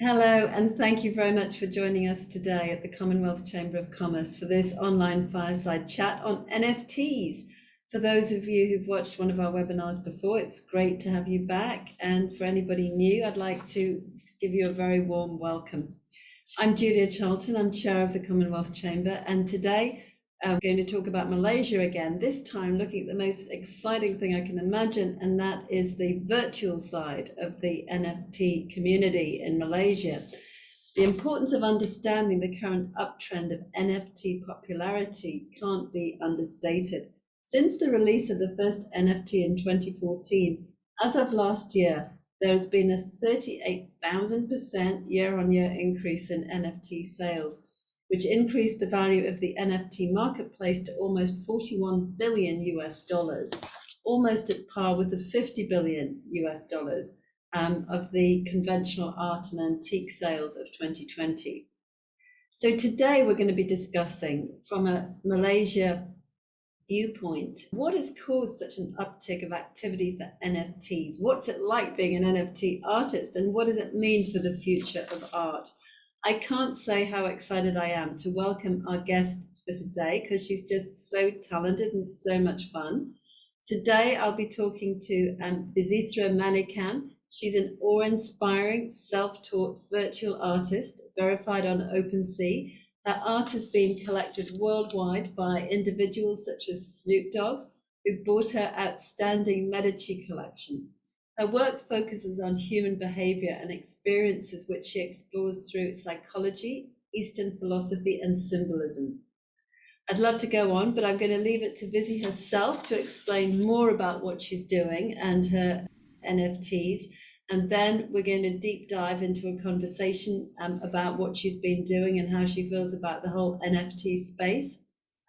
Hello, and thank you very much for joining us today at the Commonwealth Chamber of Commerce for this online fireside chat on NFTs. For those of you who've watched one of our webinars before, it's great to have you back. And for anybody new, I'd like to give you a very warm welcome. I'm Julia Charlton, I'm chair of the Commonwealth Chamber, and today I'm going to talk about Malaysia again, this time looking at the most exciting thing I can imagine, and that is the virtual side of the NFT community in Malaysia. The importance of understanding the current uptrend of NFT popularity can't be understated. Since the release of the first NFT in 2014, as of last year, there has been a 38,000% year-on-year increase in NFT sales, which increased the value of the NFT marketplace to almost 41 billion US dollars, almost at par with the 50 billion US dollars of the conventional art and antique sales of 2020. So today we're going to be discussing from a Malaysia viewpoint, what has caused such an uptick of activity for NFTs? What's it like being an NFT artist, and what does it mean for the future of art? I can't say how excited I am to welcome our guest for today because she's just so talented and so much fun. Today I'll be talking to Bizithra Manikan. She's an awe-inspiring, self-taught virtual artist verified on OpenSea. Her art has been collected worldwide by individuals such as Snoop Dogg, who bought her outstanding Medici collection. Her work focuses on human behavior and experiences which she explores through psychology, Eastern philosophy, and symbolism. I'd love to go on, but I'm going to leave it to Vizzy herself to explain more about what she's doing and her NFTs. And then we're going to deep dive into a conversation about what she's been doing and how she feels about the whole NFT space.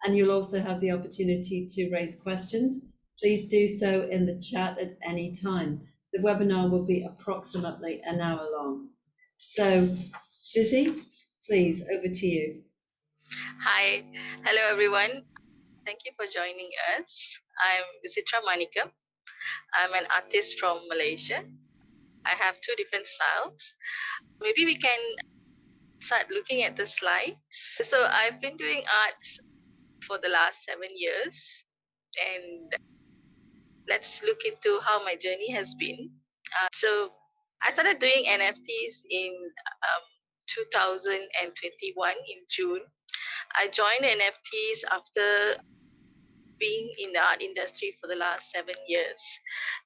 And you'll also have the opportunity to raise questions. Please do so in the chat at any time. The webinar will be approximately an hour long. So, Vizzy, please, over to you. Hi, hello everyone. Thank you for joining us. I'm Bizithra Manikan. I'm an artist from Malaysia. I have two different styles. Maybe we can start looking at the slides. So I've been doing arts for the last 7 years, and let's look into how my journey has been. So I started doing NFTs in 2021 in June. I joined NFTs after being in the art industry for the last 7 years.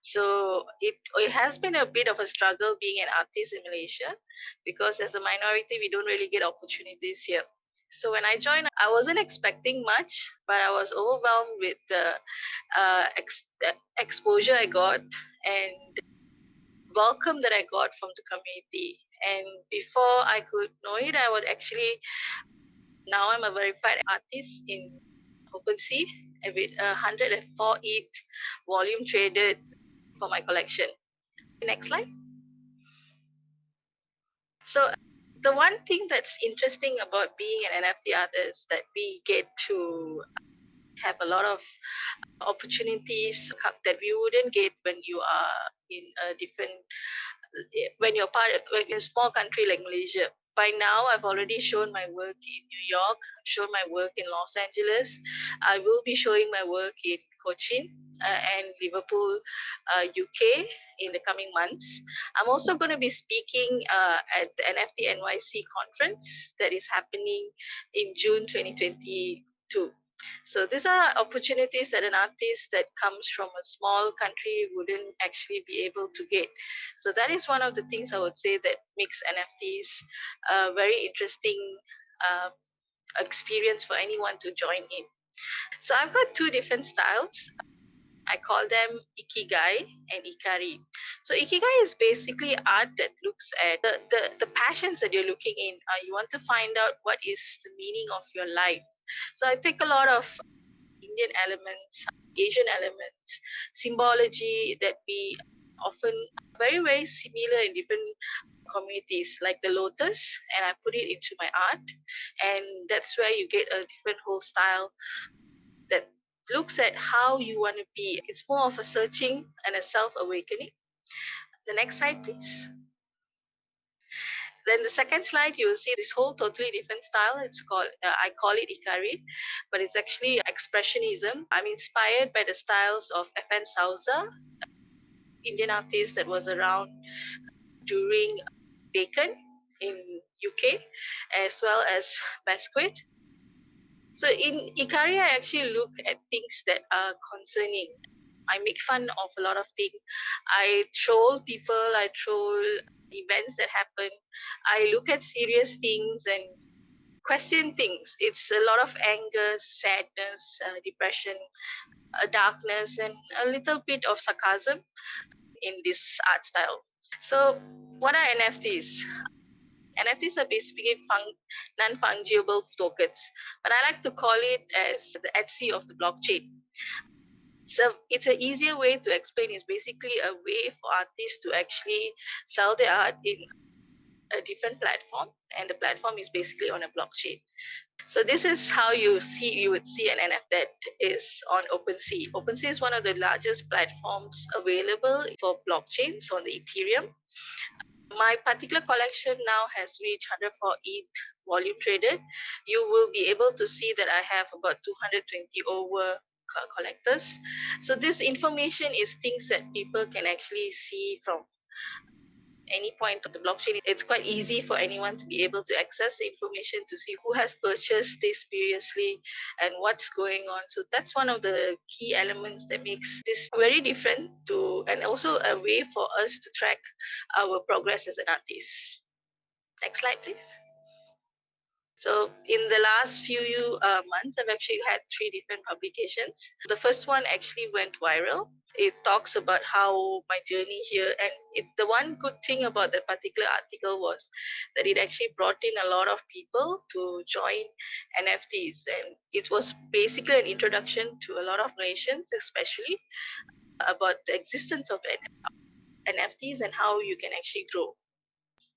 So it has been a bit of a struggle being an artist in Malaysia, because as a minority, we don't really get opportunities here. So when I joined, I wasn't expecting much, but I was overwhelmed with the exposure I got and welcome that I got from the community. And before I could know it, I would actually, now I'm a verified artist in OpenSea with 104 ETH volume traded for my collection. Next slide. So the one thing that's interesting about being an NFT artist is that we get to have a lot of opportunities that we wouldn't get when you are in a different, when you're in a small country like Malaysia. By now, I've already shown my work in New York, shown my work in Los Angeles. I will be showing my work in Cochin and Liverpool, UK in the coming months. I'm also going to be speaking at the NFT NYC conference that is happening in June 2022. So these are opportunities that an artist that comes from a small country wouldn't actually be able to get. So that is one of the things I would say that makes NFTs a very interesting experience for anyone to join in. So I've got two different styles. I call them Ikigai and Ikari. So Ikigai is basically art that looks at the passions that you're looking in. You want to find out what is the meaning of your life. So I take a lot of Indian elements, Asian elements, symbology that we often very, very similar in different communities, like the lotus, and I put it into my art. And that's where you get a different whole style that looks at how you want to be. It's more of a searching and a self-awakening. The next slide, please. Then the second slide, you will see this whole totally different style. It's called, I call it Ikari, but it's actually expressionism. I'm inspired by the styles of F.N. Souza, Indian artist that was around during Bacon in UK, as well as Basquiat. So in Ikari, I actually look at things that are concerning. I make fun of a lot of things. I troll people, I troll events that happen. I look at serious things and question things. It's a lot of anger, sadness, depression, darkness, and a little bit of sarcasm in this art style. So what are NFTs? NFTs are basically non-fungible tokens, but I like to call it as the Etsy of the blockchain. So it's an easier way to explain. It's basically a way for artists to actually sell their art in a different platform, and the platform is basically on a blockchain. So this is how you would see an NFT that is on OpenSea. OpenSea is one of the largest platforms available for blockchains on the Ethereum. My particular collection now has reached 104 ETH volume traded. You will be able to see that I have about 220 over collectors. So this information is things that people can actually see from any point of the blockchain. It's quite easy for anyone to be able to access the information to see who has purchased this previously and what's going on. So that's one of the key elements that makes this very different to, and also a way for us to track our progress as an artist. Next slide, please. So in the last few months, I've actually had 3 different publications. The first one actually went viral. It talks about how my journey here, and the one good thing about that particular article was that it actually brought in a lot of people to join NFTs, and it was basically an introduction to a lot of nations, especially about the existence of NFTs and how you can actually grow.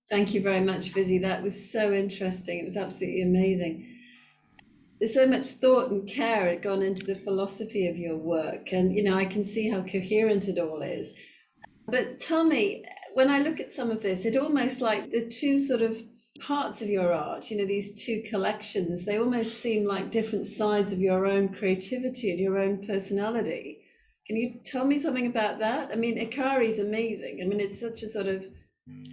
Thank you very much, Vizzy. That was so interesting. It was absolutely amazing. There's so much thought and care had gone into the philosophy of your work, and I can see how coherent it all is. But tell me, when I look at some of this, it almost like the two sort of parts of your art, these two collections, they almost seem like different sides of your own creativity and your own personality. Can you tell me something about that? I mean, Ikari is amazing. I mean, it's such a sort of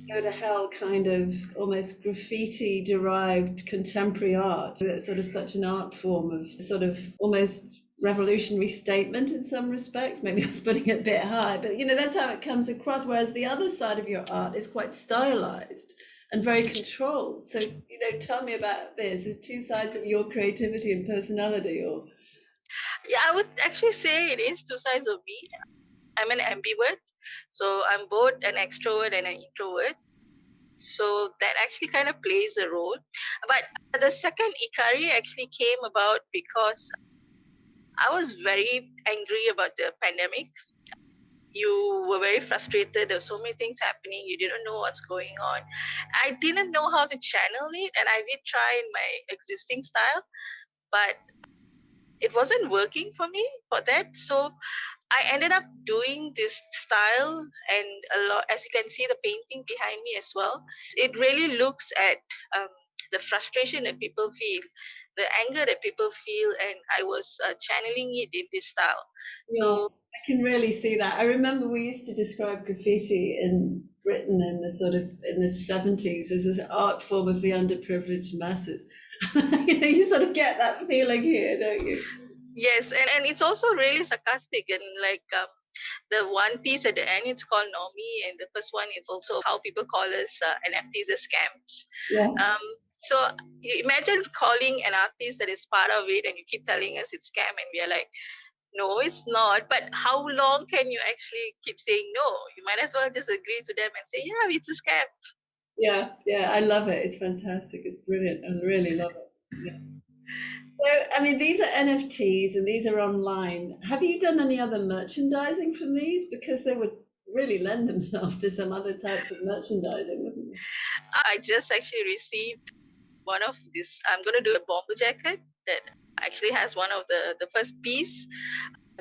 go to hell kind of almost graffiti derived contemporary art. That's sort of such an art form of sort of almost revolutionary statement in some respects. Maybe I was putting it a bit high, but that's how it comes across. Whereas the other side of your art is quite stylized and very controlled. So, tell me about this. There's two sides of your creativity and personality, or? Yeah, I would actually say it is two sides of me. I'm an ambivert. So I'm both an extrovert and an introvert. So that actually kind of plays a role. But the second Ikari actually came about because I was very angry about the pandemic. You were very frustrated. There were so many things happening. You didn't know what's going on. I didn't know how to channel it, and I did try in my existing style, but it wasn't working for me for that. So I ended up doing this style, and a lot, as you can see, the painting behind me as well. It really looks at the frustration that people feel, the anger that people feel, and I was channeling it in this style. Yeah, so I can really see that. I remember we used to describe graffiti in Britain in the 70s as an art form of the underprivileged masses. You sort of get that feeling here, don't you? Yes, and it's also really sarcastic, and like the one piece at the end, it's called Normie, and the first one is also how people call us NFTs as scams. Yes. So you imagine calling an artist that is part of it, and you keep telling us it's scam, and we are like, no, it's not. But how long can you actually keep saying no? You might as well just agree to them and say, yeah, it's a scam. Yeah, I love it. It's fantastic. It's brilliant. I really love it. Yeah. So, I mean, these are NFTs and these are online. Have you done any other merchandising from these? Because they would really lend themselves to some other types of merchandising, wouldn't they? I just actually received one of this. I'm going to do a bomber jacket that actually has one of the first piece,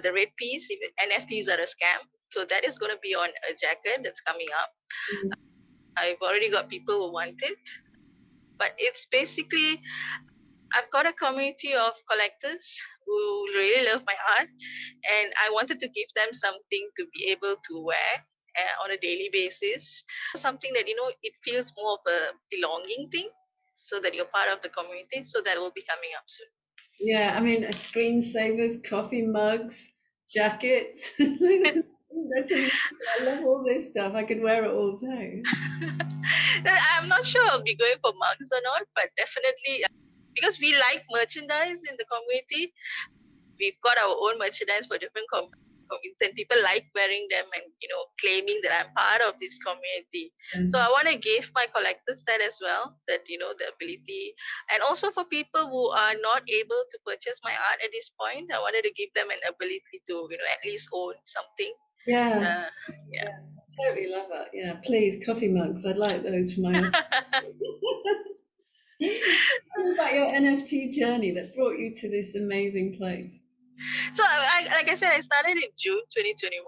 the red piece. NFTs are a scam. So that is going to be on a jacket that's coming up. I've already got people who want it, but it's basically I've got a community of collectors who really love my art, and I wanted to give them something to be able to wear on a daily basis. Something that, it feels more of a belonging thing, so that you're part of the community. So that will be coming up soon. Yeah, I mean, screensavers, coffee mugs, jackets. That's amazing. I love all this stuff. I could wear it all day. I'm not sure I'll be going for mugs or not, but definitely because we like merchandise in the community, we've got our own merchandise for different communities, and people like wearing them and claiming that I'm part of this community. So I want to give my collectors that as well, that the ability, and also for people who are not able to purchase my art at this point, I wanted to give them an ability to at least own something. Yeah. Yeah. Totally love it. Yeah, please, coffee mugs. I'd like those for my office. Tell me about your NFT journey that brought you to this amazing place. So, like I said, I started in June 2021,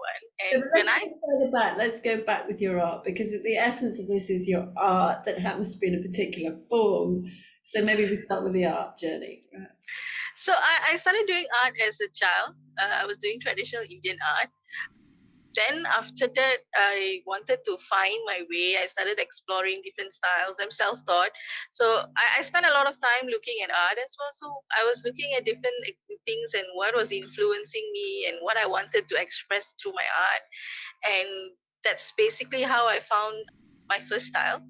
and But let's go further back. Let's go back with your art, because the essence of this is your art that happens to be in a particular form. So maybe we start with the art journey. Right. So I started doing art as a child. I was doing traditional Indian art. Then after that, I wanted to find my way. I started exploring different styles. I'm self-taught. So I spent a lot of time looking at art as well. So I was looking at different things and what was influencing me and what I wanted to express through my art. And that's basically how I found my first style.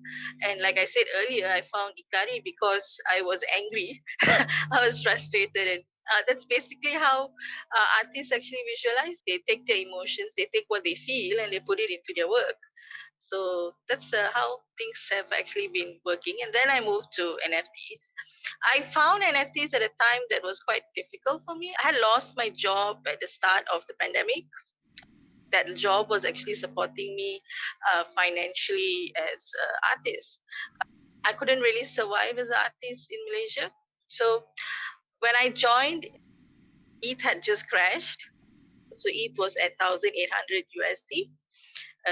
And like I said earlier, I found Ikari because I was angry. I was frustrated, and that's basically how artists actually visualize. They take their emotions, they take what they feel, and they put it into their work. So that's how things have actually been working. And then I moved to NFTs. I found NFTs at a time that was quite difficult for me. I had lost my job at the start of the pandemic. That job was actually supporting me financially as an artist. I couldn't really survive as an artist in Malaysia. So when I joined, ETH had just crashed. So ETH was at 1,800 USD.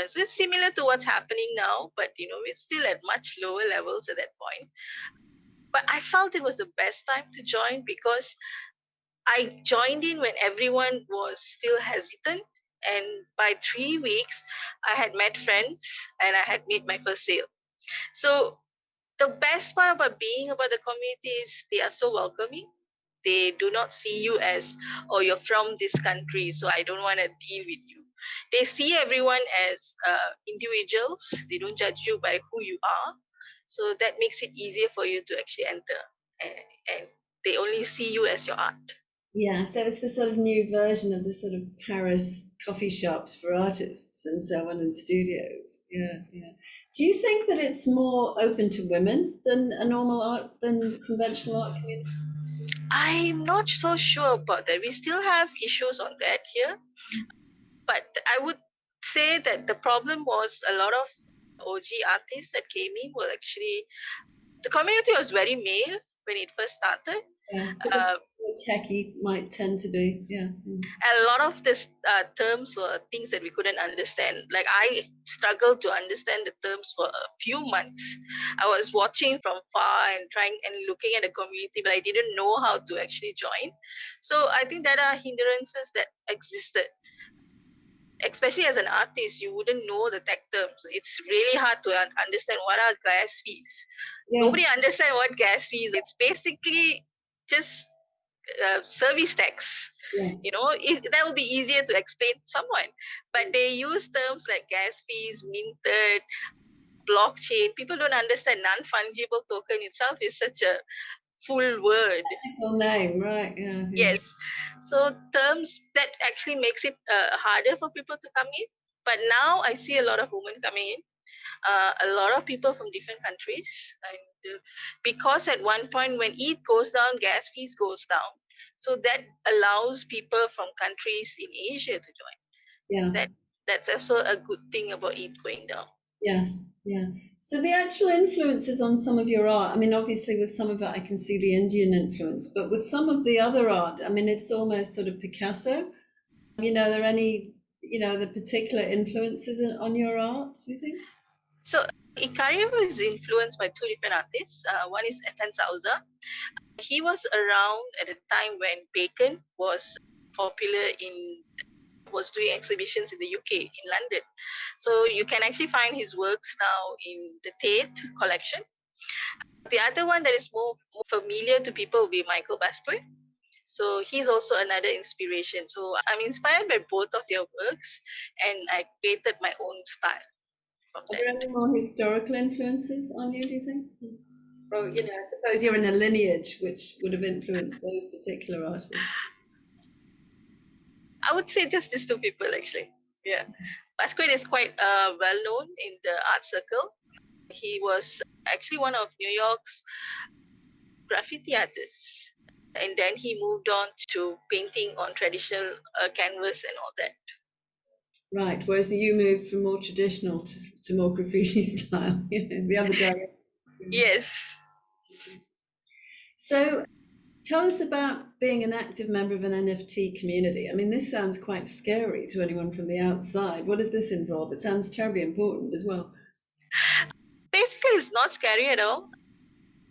So it's similar to what's happening now, but it's still at much lower levels at that point. But I felt it was the best time to join because I joined in when everyone was still hesitant. And by 3 weeks, I had met friends and I had made my first sale. So the best part about being about the community is they are so welcoming. They do not see you as, oh, you're from this country, so I don't want to deal with you. They see everyone as individuals. They don't judge you by who you are. So that makes it easier for you to actually enter. And they only see you as your art. Yeah, so it's the sort of new version of the sort of Paris coffee shops for artists and so on, and studios. Yeah, yeah. Do you think that it's more open to women than a normal art, than the conventional art community? I'm not so sure about that. We still have issues on that here. But I would say that the problem was a lot of OG artists that came in were actually, the community was very male when it first started. Yeah, because it's techie might tend to be. Yeah. A lot of these terms were things that we couldn't understand. Like I struggled to understand the terms for a few months. I was watching from far and trying and looking at the community, but I didn't know how to actually join. So I think there are hindrances that existed. Especially as an artist, you wouldn't know the tech terms. It's really hard to understand what are gas fees. Yeah. Nobody understands what gas fees. It's basically just service tax. Yes. That will be easier to explain to someone. But they use terms like gas fees, minted, blockchain. People don't understand. Non-fungible token itself is such a full word. Technical name, right? Yeah. Yes. So terms that actually makes it harder for people to come in. But now I see a lot of women coming in, a lot of people from different countries. And because at one point when ETH goes down, gas fees goes down. So that allows people from countries in Asia to join. Yeah. That's also a good thing about ETH going down. Yes, yeah. So the actual influences on some of your art, I mean, obviously with some of it I can see the Indian influence, but with some of the other art, I mean, it's almost sort of Picasso. Are there any, the particular influences on your art, do you think? So Ikaria is influenced by two different artists. One is Ethan Souza. He was around at a time when Bacon was popular was doing exhibitions in the UK, in London. So you can actually find his works now in the Tate collection. The other one that is more familiar to people will be Michael Basque. So he's also another inspiration. So I'm inspired by both of their works, and I created my own style from Are there that. any more historical influences on you, do you think? Well, I suppose you're in a lineage which would have influenced those particular artists. I would say just these two people, actually. Yeah. Basque is quite well known in the art circle. He was actually one of New York's graffiti artists. And then he moved on to painting on traditional canvas and all that. Right, whereas you moved from more traditional to more graffiti style, the other direction. Yes. So tell us about being an active member of an NFT community. I mean, this sounds quite scary to anyone from the outside. What does this involve? It sounds terribly important as well. Basically, it's not scary at all.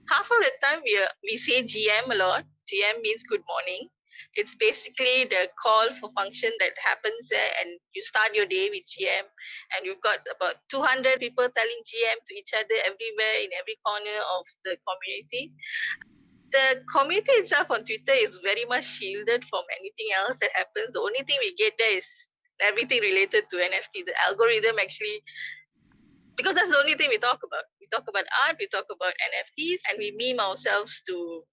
Half of the time, we say GM a lot. GM means good morning. It's basically the call for function that happens there, and you start your day with GM, and you've got about 200 people telling GM to each other everywhere in every corner of the community. The community itself on Twitter is very much shielded from anything else that happens. The only thing we get there is everything related to NFT. The algorithm actually, because that's the only thing we talk about. We talk about art, we talk about NFTs, and we meme ourselves to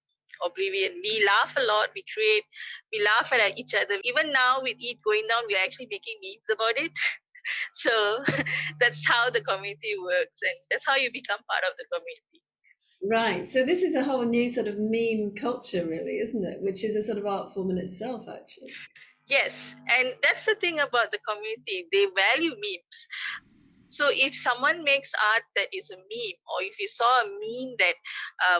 oblivion. We laugh a lot, we laugh at each other. Even now with ETH going down, we're actually making memes about it. So that's how the community works, and that's how you become part of the community. Right. So this is a whole new sort of meme culture, really, isn't it? Which is a sort of art form in itself, actually. Yes, and that's the thing about the community. They value memes. So if someone makes art that is a meme, or if you saw a meme that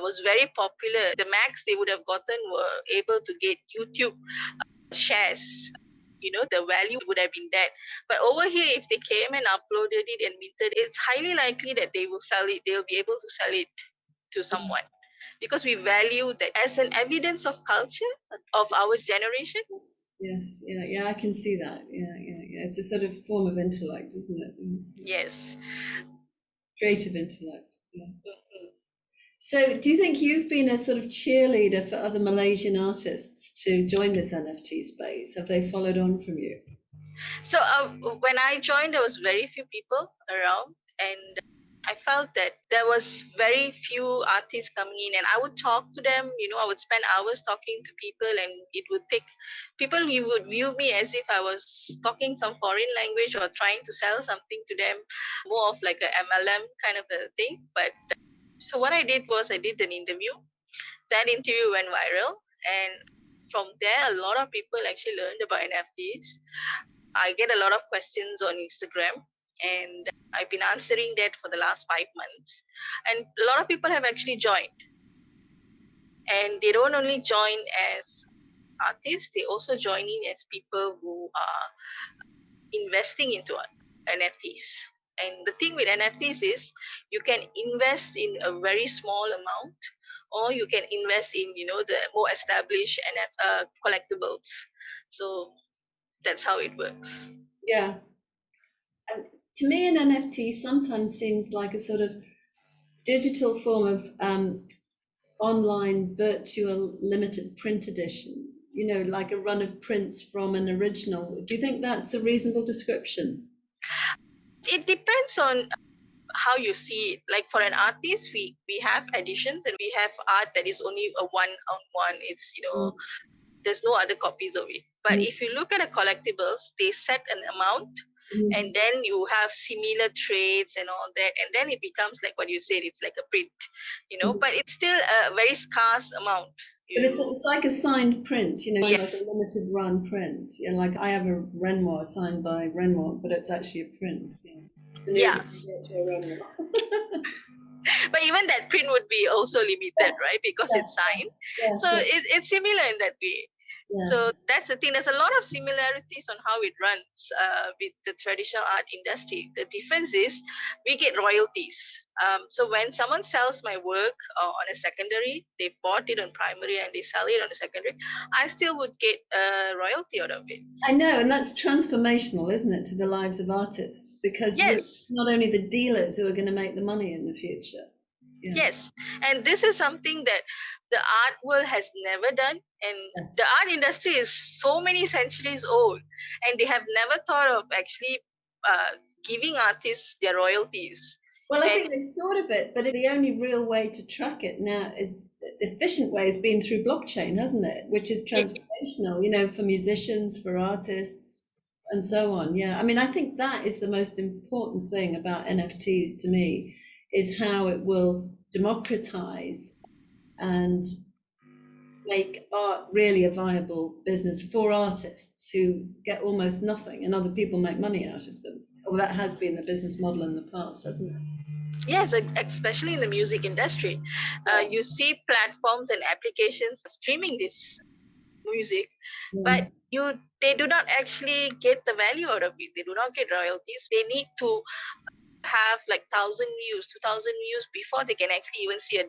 was very popular, the max they would have gotten were able to get YouTube shares. The value would have been that. But over here, if they came and uploaded it and minted, it's highly likely that they will sell it. They'll be able to sell it to someone, because we value that as an evidence of culture of our generation. Yes, yeah, I can see that. Yeah. It's a sort of form of intellect, isn't it? Yes. Creative intellect. Yeah. So do you think you've been a sort of cheerleader for other Malaysian artists to join this NFT space? Have they followed on from you? So when I joined, there was very few people around, and I felt that there was very few artists coming in, and I would talk to them. I would spend hours talking to people, and it would take people who would view me as if I was talking some foreign language or trying to sell something to them, more of like a MLM kind of a thing. But so what I did was I did an interview. That interview went viral, and from there, a lot of people actually learned about NFTs. I get a lot of questions on Instagram, and I've been answering that for the last 5 months. And a lot of people have actually joined. And they don't only join as artists, they also join in as people who are investing into NFTs. And the thing with NFTs is you can invest in a very small amount, or you can invest in, the more established collectibles. So that's how it works. Yeah. To me, an NFT sometimes seems like a sort of digital form of online virtual limited print edition, like a run of prints from an original. Do you think that's a reasonable description? It depends on how you see it. Like for an artist, we have editions, and we have art that is only a one-on-one. It's, there's no other copies of it. But if you look at the collectibles, they set an amount, and then you have similar trades and all that, and then it becomes like what you said, it's like a print, but it's still a very scarce amount. But it's like a signed print, like a limited run print. Like I have a Renoir signed by Renoir, but it's actually a print. Yeah. But even that print would be also limited, right? Because it's signed. So it's similar in that way. Yes. So that's the thing. There's a lot of similarities on how it runs with the traditional art industry. The difference is we get royalties. So when someone sells my work on a secondary, they bought it on primary and they sell it on a secondary, I still would get a royalty out of it. I know, and that's transformational, isn't it, to the lives of artists? Because Yes, you're not only the dealers who are going to make the money in the future. Yeah. yes. And this is something that the art world has never done. And Yes. the art industry is so many centuries old, and they have never thought of actually giving artists their royalties. Well, I And think they've thought of it, but the only real way to track it now is the efficient way has been through blockchain, hasn't it? Which is transformational, you know, for musicians, for artists, and so on. Yeah. I mean, I think that is the most important thing about NFTs to me, is how it will democratize and make art really a viable business for artists who get almost nothing and other people make money out of them. Well, that has been the business model in the past, hasn't it? yes, especially in the music industry, you see platforms and applications streaming this music, but they do not actually get the value out of it. They do not get royalties. They need to have like 1,000 views, 2,000 views before they can actually even see $1.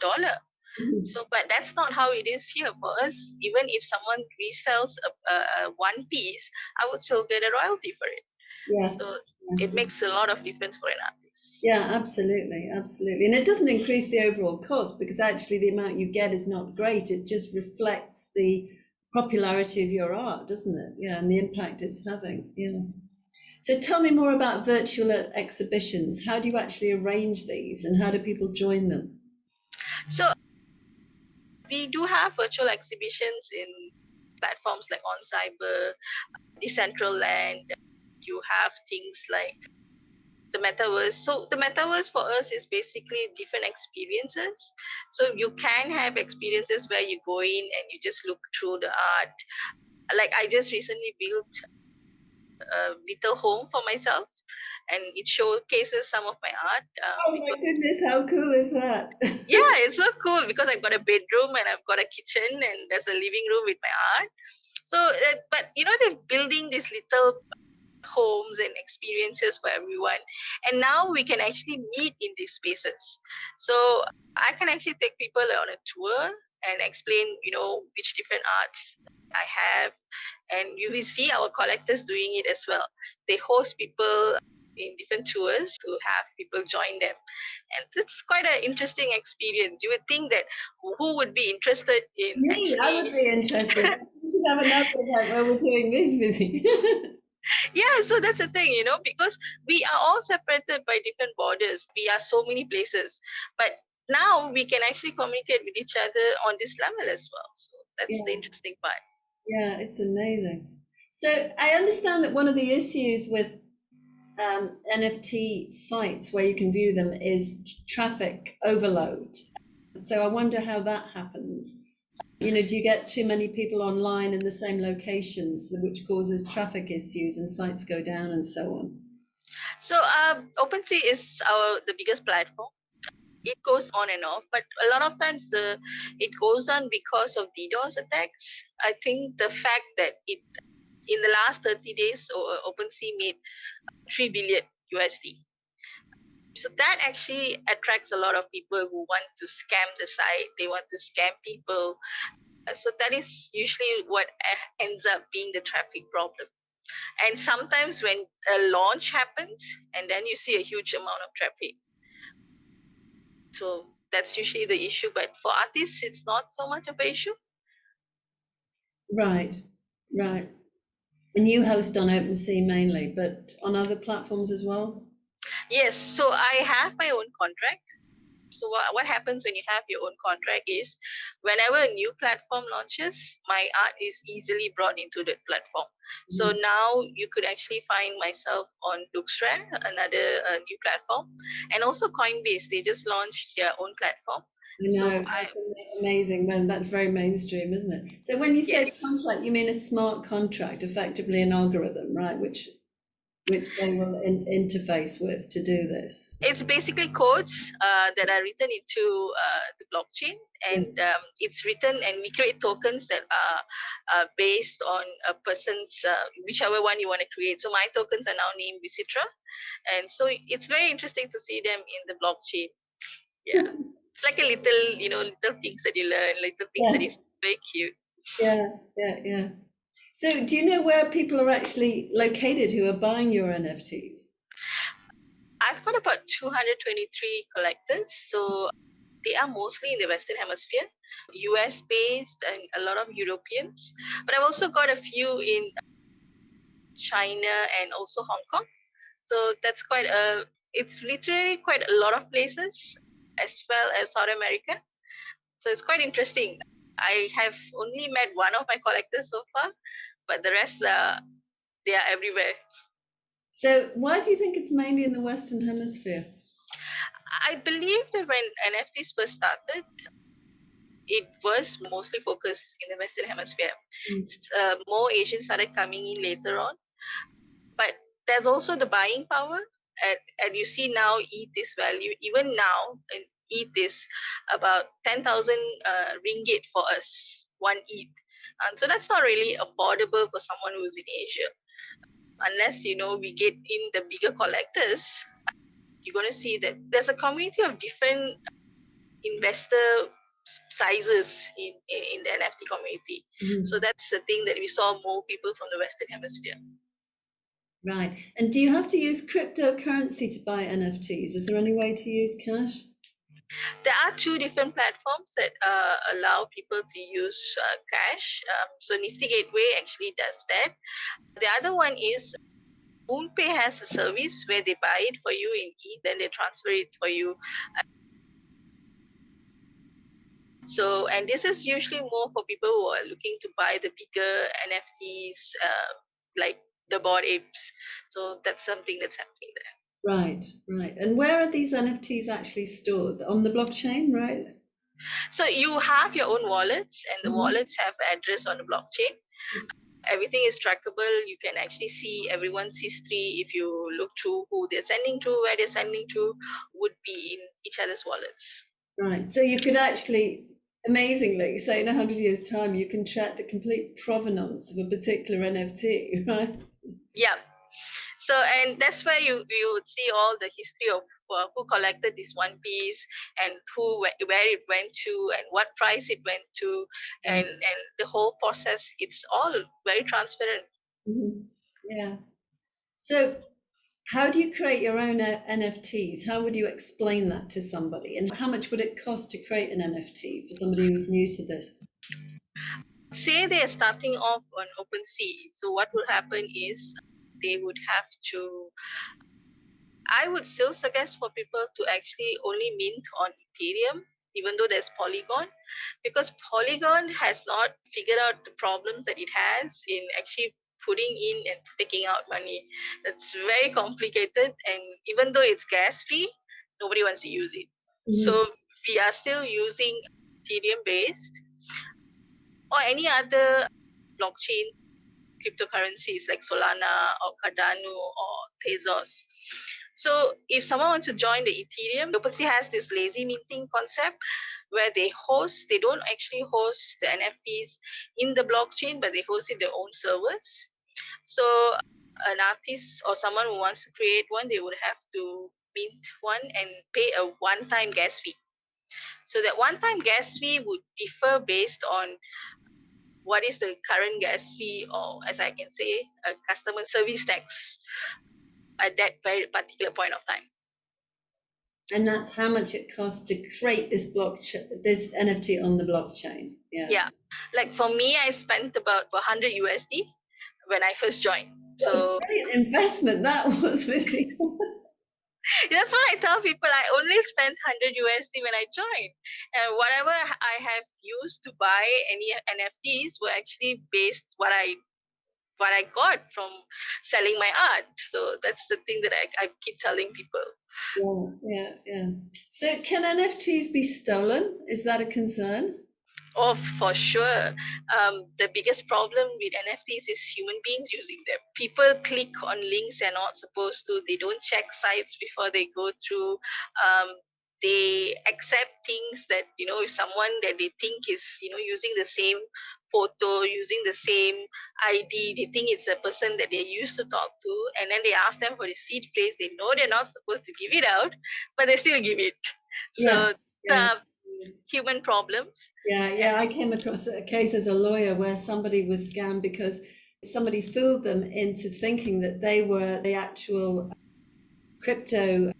So, but that's not how it is here for us. Even if someone resells a one piece, I would still get a royalty for it. Yes. So it makes a lot of difference for an artist. Yeah, absolutely, absolutely. And it doesn't increase the overall cost, because actually the amount you get is not great. It just reflects the popularity of your art, doesn't it? Yeah, and the impact it's having. Yeah. So tell me more about virtual exhibitions. How do you actually arrange these, and how do people join them? So we do have virtual exhibitions in platforms like OnCyber, Decentraland. You have things like the metaverse. So the metaverse for us is basically different experiences. So you can have experiences where you go in and you just look through the art. Like I just recently built a little home for myself, and it showcases some of my art. Oh my goodness, how cool is that? Yeah, it's so cool because I've got a bedroom and I've got a kitchen and there's a living room with my art. So, but you know, they're building these little homes and experiences for everyone. And now we can actually meet in these spaces. So I can actually take people on a tour and explain, you know, which different arts I have. And you will see our collectors doing it as well. They host people in different tours to have people join them. And it's quite an interesting experience. You would think that who would be interested in Me, I would be interested. We should have another event where we're doing this, Vizzy. Yeah, so that's the thing, you know, because we are all separated by different borders. We are so many places, but now we can actually communicate with each other on this level as well. So that's the Yes. interesting part. Yeah, it's amazing. So I understand that one of the issues with NFT sites where you can view them is traffic overload. So I wonder how that happens. You know, do you get too many people online in the same locations, which causes traffic issues and sites go down and so on? So OpenSea is the biggest platform. It goes on and off, but a lot of times it goes on because of DDoS attacks. I think the fact that it in the last 30 days, OpenSea made 3 billion USD. So that actually attracts a lot of people who want to scam the site. They want to scam people. So that is usually what ends up being the traffic problem. And sometimes when a launch happens, and then you see a huge amount of traffic. So that's usually the issue. But for artists, it's not so much of an issue. Right, right. And you host on OpenSea mainly, but on other platforms as well? Yes, so I have my own contract. So what happens when you have your own contract is whenever a new platform launches, my art is easily brought into that platform. So now you could actually find myself on Looksrare, another new platform, and also Coinbase. They just launched their own platform. I know, that's amazing. Well, that's very mainstream, isn't it? So when you say contract, you mean a smart contract, effectively an algorithm, right? Which which they will interface with to do this. It's basically codes that are written into the blockchain, and it's written, and we create tokens that are based on a person's whichever one you want to create. So my tokens are now named Visitra, and so it's very interesting to see them in the blockchain. Yeah, it's like a little things that you learn, little things that is very cute. Yeah. So do you know where people are actually located who are buying your NFTs? I've got about 223 collectors. So they are mostly in the Western Hemisphere, US based, and a lot of Europeans. But I've also got a few in China and also Hong Kong. So that's it's literally quite a lot of places, as well as South America. So it's quite interesting. I have only met one of my collectors so far, but the rest, they are everywhere. So why do you think it's mainly in the Western Hemisphere? I believe that when NFTs first started, it was mostly focused in the Western Hemisphere. More Asians started coming in later on, but there's also the buying power, and you see now ETH is value even now, and ETH is about 10,000 ringgit for us, one ETH. So that's not really affordable for someone who's in Asia, unless we get in the bigger collectors. You're going to see that there's a community of different investor sizes in the NFT community. So that's the thing, that we saw more people from the Western Hemisphere. Right. And do you have to use cryptocurrency to buy NFTs? Is there any way to use cash? There are two different platforms that allow people to use cash. So Nifty Gateway actually does that. The other one is MoonPay has a service where they buy it for you in ETH, then they transfer it for you. So, and this is usually more for people who are looking to buy the bigger NFTs, like the Bored Apes. So that's something that's happening there. Right. And where are these NFTs actually stored? On the blockchain, right? So you have your own wallets, and the wallets have address on the blockchain. Everything is trackable. You can actually see everyone's history. If you look through who they're sending to, where they're sending to, would be in each other's wallets. Right. So you could actually, amazingly, say in 100 years' time, you can track the complete provenance of a particular NFT, right? Yeah. So, and that's where you would see all the history of who collected this one piece, and where it went to, and what price it went to, and the whole process. It's all very transparent. Yeah. So how do you create your own NFTs? How would you explain that to somebody? And how much would it cost to create an NFT for somebody who's new to this? Say they're starting off on OpenSea. So what will happen is they would have to, I would still suggest for people to actually only mint on Ethereum, even though there's Polygon, because Polygon has not figured out the problems that it has in actually putting in and taking out money. That's very complicated, and even though it's gas free, nobody wants to use it. So we are still using Ethereum based or any other blockchain cryptocurrencies like Solana or Cardano or Tezos. So if someone wants to join the Ethereum, OpenSea has this lazy minting concept where they don't actually host the NFTs in the blockchain, but they host it their own servers. So an artist or someone who wants to create one, they would have to mint one and pay a one-time gas fee. So that one-time gas fee would differ based on what is the current gas fee, or as I can say, a customer service tax at that very particular point of time. And that's how much it costs to create this NFT on the blockchain. Yeah. Like for me, I spent about 100 USD when I first joined. So brilliant investment that was, really. That's what I tell people. I only spent 100 USD when I joined, and whatever I have used to buy any NFTs were actually based what I got from selling my art. So that's the thing that I keep telling people. Yeah. So can NFTs be stolen? Is that a concern? Oh, for sure. The biggest problem with NFTs is human beings using them. People click on links they're not supposed to. They don't check sites before they go through. They accept things that, if someone that they think is, using the same photo, using the same ID, they think it's a person that they used to talk to, and then they ask them for the seed phrase. They know they're not supposed to give it out, but they still give it. Yes. So, Yeah. human problems. Yeah. I came across a case as a lawyer where somebody was scammed because somebody fooled them into thinking that they were the actual crypto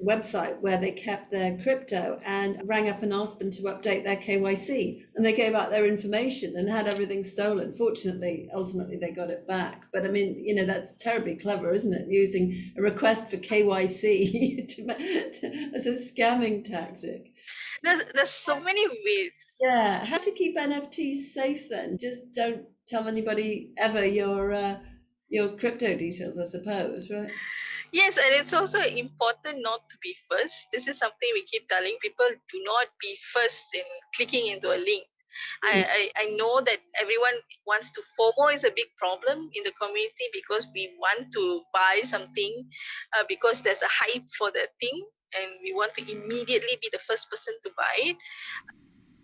website where they kept their crypto, and rang up and asked them to update their KYC, and they gave out their information and had everything stolen. Fortunately, ultimately they got it back. But I mean, that's terribly clever, isn't it? Using a request for KYC as a scamming tactic. There's so many ways. Yeah, how to keep NFTs safe then? Just don't tell anybody ever your crypto details, I suppose, right? Yes, and it's also important not to be first. This is something we keep telling people: do not be first in clicking into a link. I know that everyone wants to. FOMO is a big problem in the community because we want to buy something because there's a hype for the thing, and we want to immediately be the first person to buy it.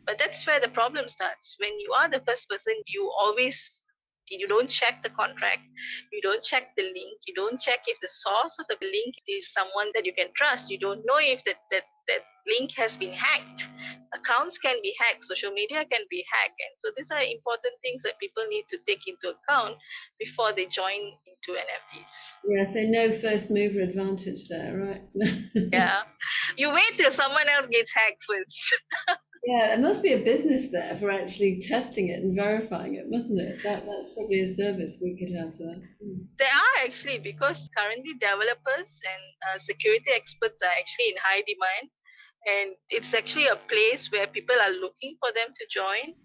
But that's where the problem starts. When you are the first person, you don't check the contract, you don't check the link, you don't check if the source of the link is someone that you can trust. You don't know if that link has been hacked. Accounts can be hacked, social media can be hacked. And so these are important things that people need to take into account before they join into NFTs. Yeah, so no first mover advantage there, right? Yeah. You wait till someone else gets hacked first. Yeah, there must be a business there for actually testing it and verifying it, mustn't it? That's probably a service we could have there. There are actually, because currently developers and security experts are actually in high demand, and it's actually a place where people are looking for them to join.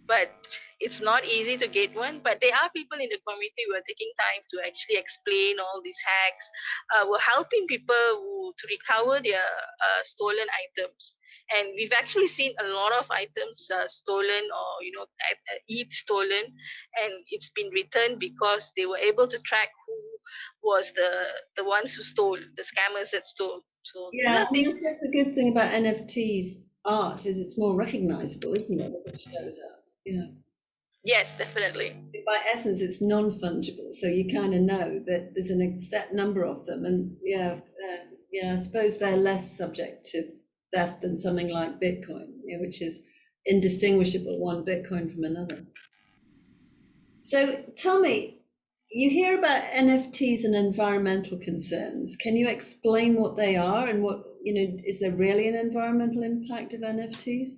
But it's not easy to get one. But there are people in the community who are taking time to actually explain all these hacks. We're helping people to recover their stolen items. And we've actually seen a lot of items stolen, or ETH stolen, and it's been returned because they were able to track who was the ones who stole, the scammers that stole. So yeah, I mean, I suppose the good thing about NFTs art is it's more recognizable, isn't it, if it shows up? Yeah. Yes, definitely. By essence, it's non-fungible, so you kind of know that there's an exact number of them, and I suppose they're less subject to theft than something like Bitcoin, which is indistinguishable, one Bitcoin from another. So tell me, you hear about NFTs and environmental concerns. Can you explain what they are and is there really an environmental impact of NFTs?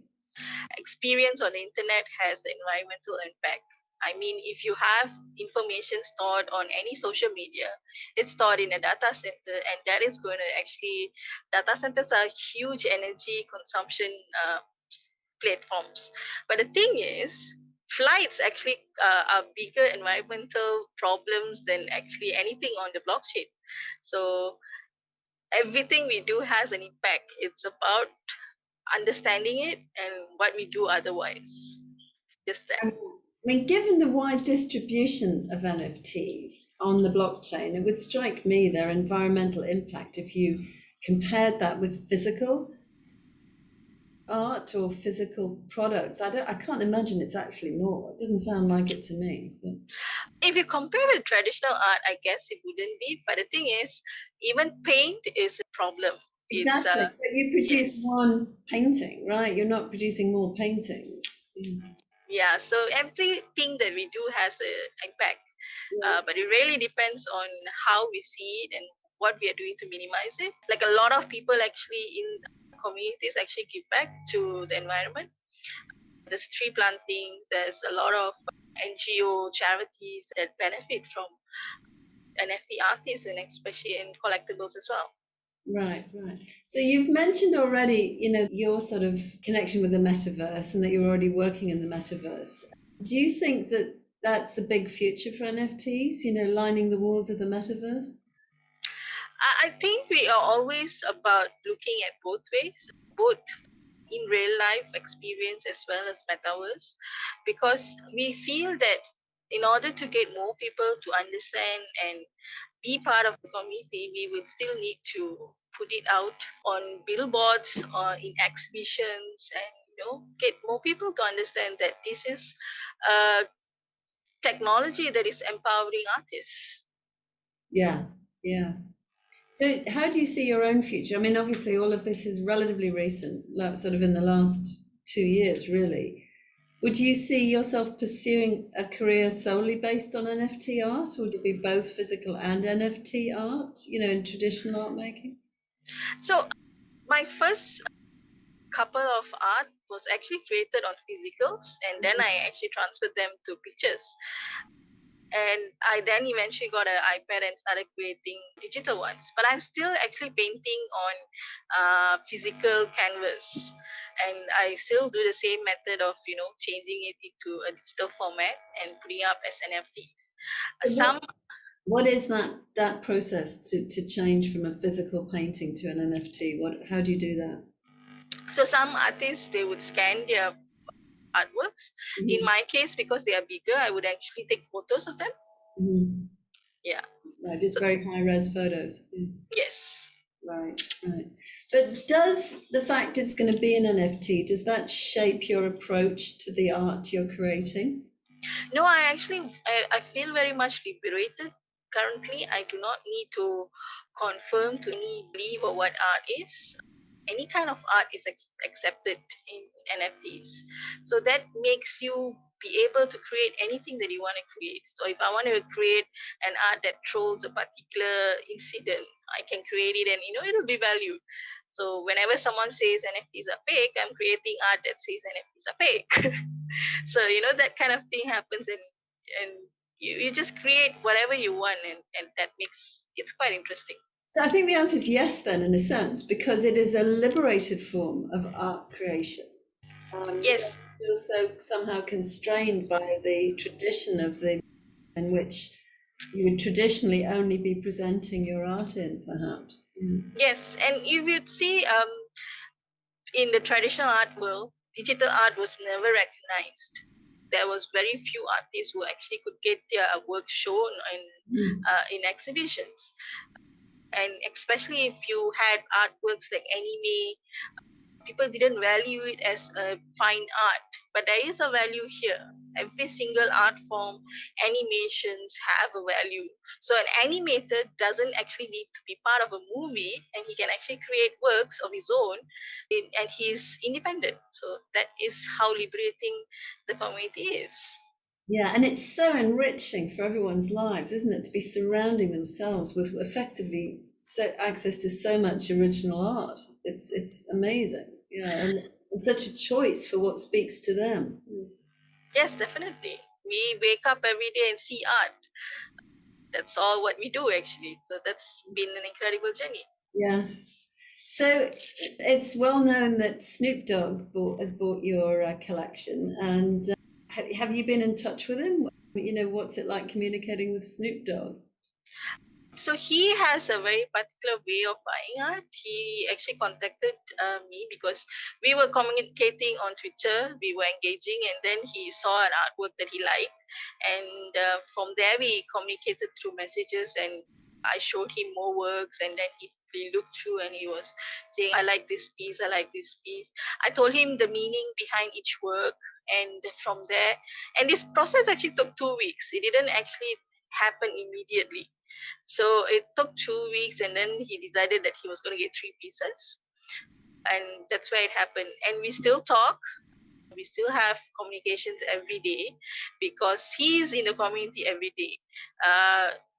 Experience on the internet has environmental impact. I mean, if you have information stored on any social media, it's stored in a data center, and that is going to data centers are huge energy consumption platforms. But the thing is, flights actually are bigger environmental problems than actually anything on the blockchain. So everything we do has an impact. It's about understanding it and what we do otherwise. Just that. I mean, given the wide distribution of NFTs on the blockchain, it would strike me their environmental impact, if you compared that with physical art or physical products, I can't imagine it's actually more. It doesn't sound like it to me. But if you compare with traditional art, I guess it wouldn't be. But the thing is, even paint is a problem. exactly. But you produce one painting, right? You're not producing more paintings. Yeah, so everything that we do has an impact. But it really depends on how we see it and what we are doing to minimize it. Like a lot of people actually in communities actually give back to the environment. There's tree planting, there's a lot of NGO charities that benefit from NFT artists, and especially in collectibles as well. Right. So you've mentioned already, your sort of connection with the metaverse and that you're already working in the metaverse. Do you think that that's a big future for NFTs, lining the walls of the metaverse? I think we are always about looking at both ways, both in real life experience as well as metaverse, because we feel that in order to get more people to understand and be part of the community, we will still need to put it out on billboards or in exhibitions, and get more people to understand that this is technology that is empowering artists. Yeah, yeah. So how do you see your own future? I mean, obviously all of this is relatively recent, like sort of in the last 2 years, really. Would you see yourself pursuing a career solely based on NFT art, or would it be both physical and NFT art, in traditional art making? So my first couple of art was actually created on physicals, and then I actually transferred them to pictures. And I then eventually got an iPad and started creating digital ones. But I'm still actually painting on physical canvas, and I still do the same method of changing it into a digital format and putting up as NFTs. What is that process to change from a physical painting to an NFT? How do you do that? So some artists, they would scan their artworks. In my case, because they are bigger, I would actually take photos of them. Mm-hmm. Yeah. Right, just very high res photos. Yes. Right. But does the fact it's going to be an NFT, does that shape your approach to the art you're creating? No, I feel very much liberated. Currently, I do not need to conform to any belief or what art is. Any kind of art is accepted in NFTs. So that makes you be able to create anything that you want to create. So if I want to create an art that trolls a particular incident, I can create it, and it'll be valued. So whenever someone says NFTs are fake, I'm creating art that says NFTs are fake. So that kind of thing happens, and you just create whatever you want, and that makes it's quite interesting. So I think the answer is yes, then, in a sense, because it is a liberated form of art creation. You Yes. don't feel so somehow constrained by the tradition in which you would traditionally only be presenting your art in, perhaps. Yes, and you would see in the traditional art world, digital art was never recognized. There was very few artists who actually could get their work shown in exhibitions, and especially if you had artworks like anime, people didn't value it as a fine art. But there is a value here. Every single art form, animations have a value. So an animator doesn't actually need to be part of a movie, and he can actually create works of his own, and he's independent. So that is how liberating the community is. Yeah, and it's so enriching for everyone's lives, isn't it, to be surrounding themselves with effectively access to so much original art. It's amazing. Yeah, and such a choice for what speaks to them. Yes, definitely. We wake up every day and see art. That's all what we do, actually. So that's been an incredible journey. Yes. So it's well known that Snoop Dogg has bought your collection, and have you been in touch with him? What's it like communicating with Snoop Dogg? So he has a very particular way of buying art. He actually contacted me because we were communicating on Twitter, we were engaging, and then he saw an artwork that he liked. And from there, we communicated through messages, and I showed him more works, and then he looked through and he was saying, I like this piece, I like this piece. I told him the meaning behind each work, and from there, and this process actually took 2 weeks. It didn't actually happen immediately. So it took 2 weeks, and then he decided that he was going to get 3 pieces. And that's where it happened. And we still talk. We still have communications every day because he's in the community every day.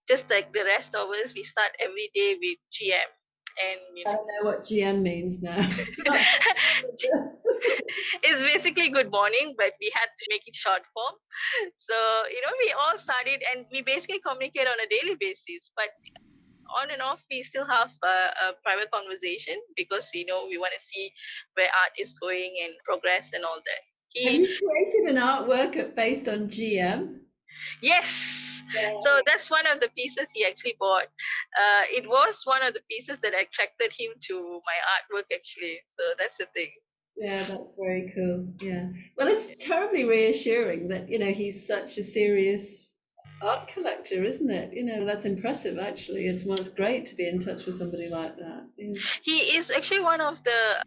Just like the rest of us, we start every day with GM. And I don't know what GM means now. it's basically good morning, but we had to make it short form. So, we all started, and we basically communicate on a daily basis. But on and off, we still have a private conversation because we want to see where art is going and progress and all that. Have you created an artwork based on GM? Yes. So that's one of the pieces he actually bought. It was one of the pieces that attracted him to my artwork, actually. So that's the thing. Yeah, that's very cool. Yeah. Well, it's terribly reassuring that, he's such a serious art collector, isn't it? That's impressive, actually. It's great to be in touch with somebody like that. Yeah. He is actually one of the,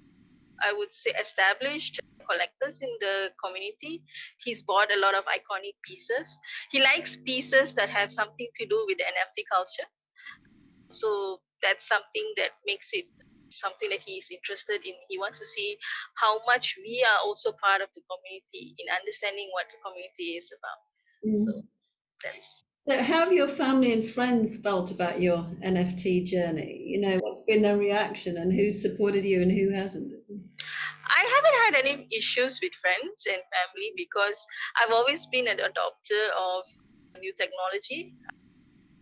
I would say, established collectors in the community. He's bought a lot of iconic pieces. He likes pieces that have something to do with the NFT culture. So that's something that makes it something that he is interested in. He wants to see how much we are also part of the community in understanding what the community is about. So Mm. that's. So, how have your family and friends felt about your NFT journey? What's been their reaction and who's supported you and who hasn't? I haven't had any issues with friends and family because I've always been an adopter of new technology.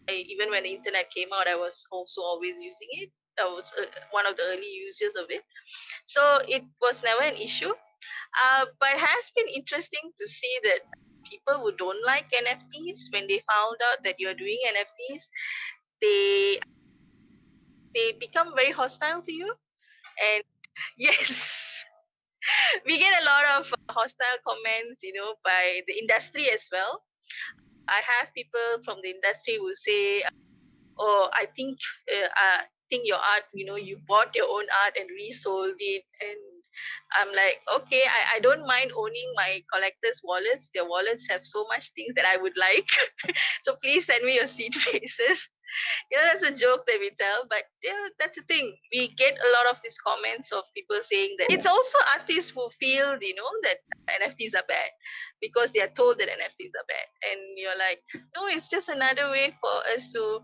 Even when the internet came out, I was also always using it. I was one of the early users of it. So it was never an issue. But it has been interesting to see that people who don't like NFTs, when they found out that you're doing NFTs, they they become very hostile to you. And yes, we get a lot of hostile comments, by the industry as well. I have people from the industry who say, "Oh, I think your art, you bought your own art and resold it." And I'm like, okay, I don't mind owning my collector's wallets. Their wallets have so much things that I would like. So please send me your seed faces. That's a joke that we tell, but that's the thing. We get a lot of these comments of people saying that it's also artists who feel, that NFTs are bad because they are told that NFTs are bad. And you're like, no, it's just another way for us to